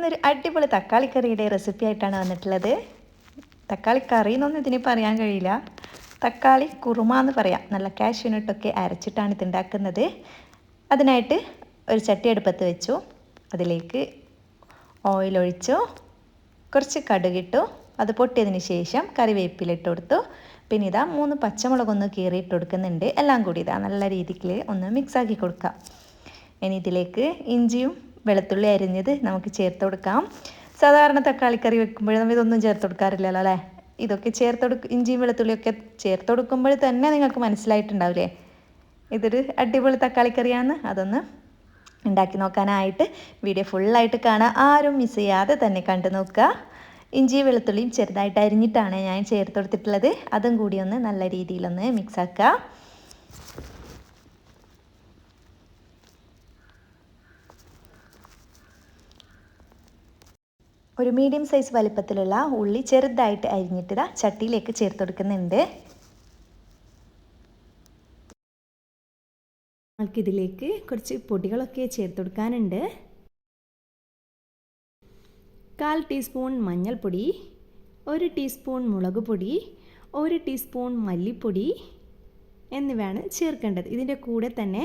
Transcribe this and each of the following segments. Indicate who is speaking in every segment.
Speaker 1: ഇന്നൊരു അടിപൊളി തക്കാളിക്കറിയുടെ റെസിപ്പി ആയിട്ടാണ് വന്നിട്ടുള്ളത്. തക്കാളിക്കറി എന്നൊന്നും ഇതിന് പറയാൻ കഴിയില്ല, തക്കാളി കുറുമ എന്ന് പറയാം. നല്ല കാഷ്യൂനട്ടൊക്കെ അരച്ചിട്ടാണ് ഇത് ഉണ്ടാക്കുന്നത്. അതിനായിട്ട് ഒരു ചട്ടി അടുപ്പത്ത് വെച്ചു, അതിലേക്ക് ഓയിൽ ഒഴിച്ചു, കുറച്ച് കടുകിട്ടു, അത് പൊട്ടിയതിന് ശേഷം കറിവേപ്പിലിട്ട് കൊടുത്തു. പിന്നെ ഇതാ 3 പച്ചമുളകൊന്ന് കീറിയിട്ട് കൊടുക്കുന്നുണ്ട്. എല്ലാം കൂടി ഇതാ നല്ല രീതിയിൽ ഒന്ന് മിക്സാക്കി കൊടുക്കാം. ഇനി ഇതിലേക്ക് ഇഞ്ചിയും വെളുത്തുള്ളി അരിഞ്ഞത് നമുക്ക് ചേർത്ത് കൊടുക്കാം. സാധാരണ തക്കാളിക്കറി വെക്കുമ്പോൾ നമ്മൾ ഇതൊന്നും ചേർത്ത് കൊടുക്കാറില്ലല്ലോ അല്ലേ. ഇതൊക്കെ ഇഞ്ചിയും വെളുത്തുള്ളിയൊക്കെ ചേർത്ത് കൊടുക്കുമ്പോൾ തന്നെ നിങ്ങൾക്ക് മനസ്സിലായിട്ടുണ്ടാവില്ലേ ഇതൊരു അടിപൊളി തക്കാളിക്കറിയാണ്. അതൊന്ന് ഉണ്ടാക്കി നോക്കാനായിട്ട് വീഡിയോ ഫുള്ളായിട്ട് കാണാൻ ആരും മിസ് ചെയ്യാതെ തന്നെ കണ്ടു നോക്കുക. ഇഞ്ചി വെളുത്തുള്ളിയും ചെറുതായിട്ട് അരിഞ്ഞിട്ടാണ് ഞാൻ ചേർത്ത് കൊടുത്തിട്ടുള്ളത്. അതും കൂടി ഒന്ന് നല്ല രീതിയിലൊന്ന് മിക്സാക്കുക. ഒരു മീഡിയം സൈസ് വലിപ്പത്തിലുള്ള ഉള്ളി ചെറുതായിട്ട് അരിഞ്ഞിട്ട് ചട്ടിയിലേക്ക് ചേർത്ത് കൊടുക്കുന്നുണ്ട്. നമുക്കിതിലേക്ക് കുറച്ച് പൊടികളൊക്കെ ചേർത്ത് കൊടുക്കാനുണ്ട്. 1/4 ടീസ്പൂൺ മഞ്ഞൾപ്പൊടി, 1 ടീസ്പൂൺ മുളക് പൊടി, 1 ടീസ്പൂൺ മല്ലിപ്പൊടി എന്നിവയാണ് ചേർക്കേണ്ടത്. ഇതിൻ്റെ കൂടെ തന്നെ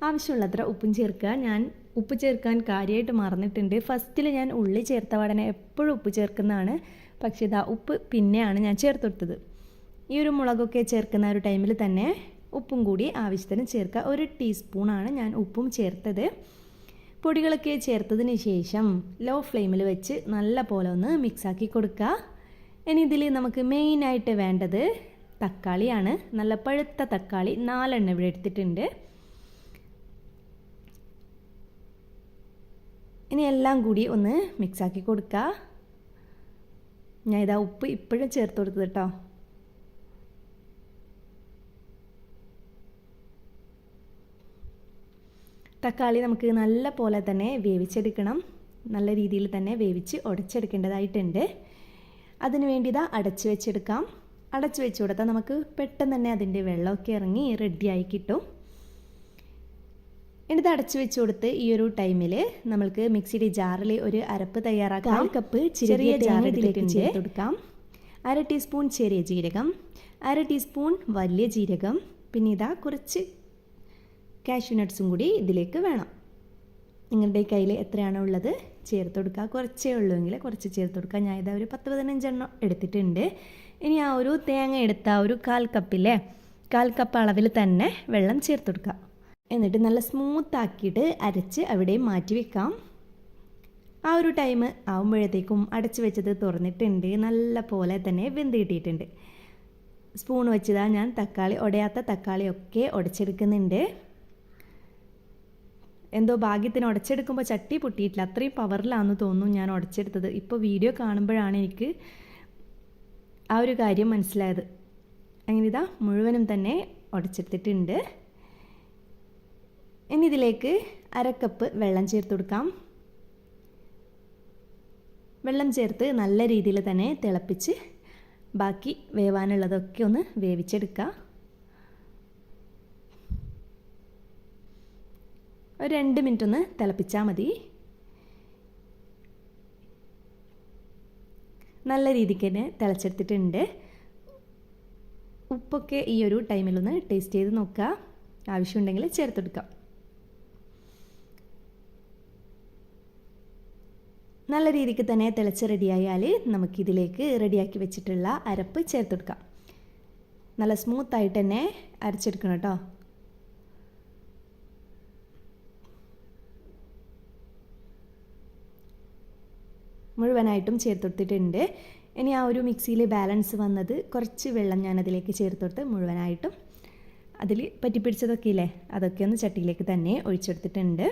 Speaker 1: ആവശ്യമുള്ളത്ര ഉപ്പും ചേർക്കുക. ഞാൻ ഉപ്പ് ചേർക്കാൻ കാര്യമായിട്ട് മറന്നിട്ടുണ്ട്. ഫസ്റ്റിൽ ഞാൻ ഉള്ളി ചേർത്ത പാടനെ എപ്പോഴും ഉപ്പ് ചേർക്കുന്നതാണ്, പക്ഷേ ഇതാ ഉപ്പ് പിന്നെയാണ് ഞാൻ ചേർത്ത് കൊടുത്തത്. ഈ ഒരു മുളകൊക്കെ ചേർക്കുന്ന ഒരു ടൈമിൽ തന്നെ ഉപ്പും കൂടി ആവശ്യത്തിന് ചേർക്കുക. 1 ടീസ്പൂണാണ് ഞാൻ ഉപ്പും ചേർത്തത്. പൊടികളൊക്കെ ചേർത്തതിന് ശേഷം ലോ ഫ്ലെയിമിൽ വെച്ച് നല്ല പോലെ ഒന്ന് മിക്സാക്കി കൊടുക്കുക. ഇനി ഇതിൽ നമുക്ക് മെയിനായിട്ട് വേണ്ടത് തക്കാളിയാണ്. നല്ല പഴുത്ത തക്കാളി 4 എണ്ണം ഇവിടെ എടുത്തിട്ടുണ്ട്. ഇനി എല്ലാം കൂടി ഒന്ന് മിക്സാക്കി കൊടുക്കുക. ഞാൻ ഇതാ ഉപ്പ് ഇപ്പോഴും ചേർത്ത് കൊടുത്തത് കേട്ടോ. തക്കാളി നമുക്ക് നല്ല പോലെ തന്നെ വേവിച്ചെടുക്കണം. നല്ല രീതിയിൽ തന്നെ വേവിച്ച് ഉടച്ചെടുക്കേണ്ടതായിട്ടുണ്ട്. അതിന് വേണ്ടി ഇതാ അടച്ചു വെച്ചെടുക്കാം. അടച്ചു വെച്ച് കൊടുത്താൽ നമുക്ക് പെട്ടെന്ന് തന്നെ അതിൻ്റെ വെള്ളമൊക്കെ ഇറങ്ങി റെഡിയായി കിട്ടും. എന്നിട്ട് അടച്ചു വെച്ച് കൊടുത്ത് ഈ ഒരു ടൈമിൽ നമ്മൾക്ക് മിക്സിയുടെ ജാറിൽ ഒരു അരപ്പ് തയ്യാറാക്കാം. 1 കപ്പ് ചെറിയ ജാറിലേക്ക് ചേർത്ത് കൊടുക്കാം. 1/2 ടീസ്പൂൺ ചെറിയ ജീരകം, 1/2 ടീസ്പൂൺ വലിയ ജീരകം, പിന്നെ ഇതാ കുറച്ച് കാഷ്യൂ നട്ട്സും കൂടി ഇതിലേക്ക് വേണം. നിങ്ങളുടെ കയ്യിൽ എത്രയാണോ ഉള്ളത് ചേർത്ത് കൊടുക്കുക. കുറച്ചേ ഉള്ളൂവെങ്കിൽ കുറച്ച് ചേർത്ത് കൊടുക്കുക. ഞാൻ ഇതാ ഒരു 10-15 എണ്ണം എടുത്തിട്ടുണ്ട്. ഇനി ആ ഒരു തേങ്ങ എടുത്ത ഒരു 1/4 കപ്പില്ലേ, 1/4 കപ്പ് അളവിൽ തന്നെ വെള്ളം ചേർത്ത് കൊടുക്കുക. എന്നിട്ട് നല്ല സ്മൂത്താക്കിയിട്ട് അരച്ച് അവിടെ മാറ്റി വെക്കാം. ആ ഒരു ടൈം ആകുമ്പോഴത്തേക്കും അടച്ചു വെച്ചത് തുറന്നിട്ടുണ്ട്. നല്ല പോലെ തന്നെ വെന്ത് കിട്ടിയിട്ടുണ്ട്. സ്പൂൺ വെച്ചതാ ഞാൻ ഉടയാത്ത തക്കാളിയൊക്കെ ഉടച്ചെടുക്കുന്നുണ്ട്. എന്തോ ഭാഗ്യത്തിന് ഉടച്ചെടുക്കുമ്പോൾ ചട്ടി പൊട്ടിയിട്ടില്ല, അത്രയും പവറിലാണെന്ന് തോന്നുന്നു ഞാൻ ഉടച്ചെടുത്തത്. ഇപ്പോൾ വീഡിയോ കാണുമ്പോഴാണ് എനിക്ക് ആ ഒരു കാര്യം മനസ്സിലായത്. അങ്ങനെ ഇതാ മുഴുവനും തന്നെ ഉടച്ചെടുത്തിട്ടുണ്ട്. ഇനി ഇതിലേക്ക് 1/2 കപ്പ് വെള്ളം ചേർത്ത് കൊടുക്കാം. വെള്ളം ചേർത്ത് നല്ല രീതിയിൽ തന്നെ തിളപ്പിച്ച് ബാക്കി വേവാനുള്ളതൊക്കെ ഒന്ന് വേവിച്ചെടുക്കുക. ഒരു 2 മിനിറ്റ് ഒന്ന് തിളപ്പിച്ചാൽ മതി. നല്ല രീതിക്ക് തന്നെ തിളച്ചെടുത്തിട്ടുണ്ട്. ഉപ്പൊക്കെ ഈ ഒരു ടൈമിലൊന്ന് ടേസ്റ്റ് ചെയ്ത് നോക്കുക. ആവശ്യമുണ്ടെങ്കിൽ ചേർത്തെടുക്കാം. നല്ല രീതിക്ക് തന്നെ തിളച്ച് റെഡിയായാൽ നമുക്കിതിലേക്ക് റെഡിയാക്കി വെച്ചിട്ടുള്ള അരപ്പ് ചേർത്തെടുക്കാം. നല്ല സ്മൂത്തായിട്ട് തന്നെ അരച്ചെടുക്കണം കേട്ടോ. മുഴുവനായിട്ടും ചേർത്തെടുത്തിട്ടുണ്ട്. ഇനി ആ ഒരു മിക്സിയിൽ ബാലൻസ് വന്നത് കുറച്ച് വെള്ളം ഞാൻ അതിലേക്ക് ചേർത്തെടുത്ത് മുഴുവനായിട്ടും അതിൽ പറ്റിപ്പിടിച്ചതൊക്കെ ഇല്ലേ അതൊക്കെ ഒന്ന് ചട്ടിയിലേക്ക് തന്നെ ഒഴിച്ചെടുത്തിട്ടുണ്ട്.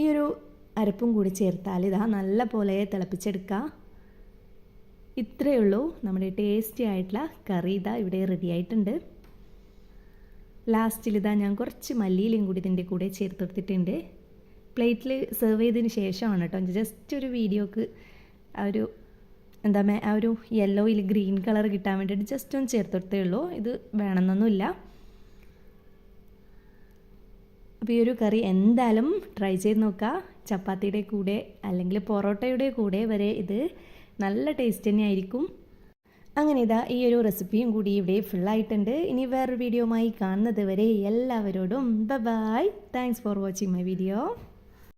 Speaker 1: ഈ ഒരു അരപ്പും കൂടി ചേർത്താൽ ഇതാ നല്ല പോലെ തിളപ്പിച്ചെടുക്കുക. ഇത്രയേ ഉള്ളൂ, നമ്മുടെ ടേസ്റ്റി ആയിട്ടുള്ള കറി ഇതാ ഇവിടെ റെഡി ആയിട്ടുണ്ട്. ലാസ്റ്റിൽ ഇതാ ഞാൻ കുറച്ച് മല്ലിയിലയും കൂടി ഇതിൻ്റെ കൂടെ ചേർത്ത് കൊടുത്തിട്ടുണ്ട്. പ്ലേറ്റിൽ സെർവ് ചെയ്തതിന് ശേഷമാണ് കേട്ടോ. ജസ്റ്റ് ഒരു വീഡിയോക്ക് ആ ഒരു ആ ഒരു യെല്ലോയിൽ ഗ്രീൻ കളർ കിട്ടാൻ വേണ്ടിയിട്ട് ജസ്റ്റ് ഒന്ന് ചേർത്ത് കൊടുത്തേ ഉള്ളൂ. ഇത് വേണമെന്നൊന്നുമില്ല.
Speaker 2: അപ്പോൾ ഈ ഒരു കറി എന്തായാലും ട്രൈ ചെയ്ത് നോക്കുക. ചപ്പാത്തിയുടെ കൂടെ അല്ലെങ്കിൽ പൊറോട്ടയുടെ കൂടെ വരെ ഇത് നല്ല ടേസ്റ്റ് തന്നെയായിരിക്കും. അങ്ങനെ ഇതാ ഈ ഒരു റെസിപ്പിയും കൂടി ഇവിടെ ഫുള്ളായിട്ടുണ്ട്. ഇനി വേറൊരു വീഡിയോയുമായി കാണുന്നത് വരെ എല്ലാവരോടും bye. Thanks for watching my video.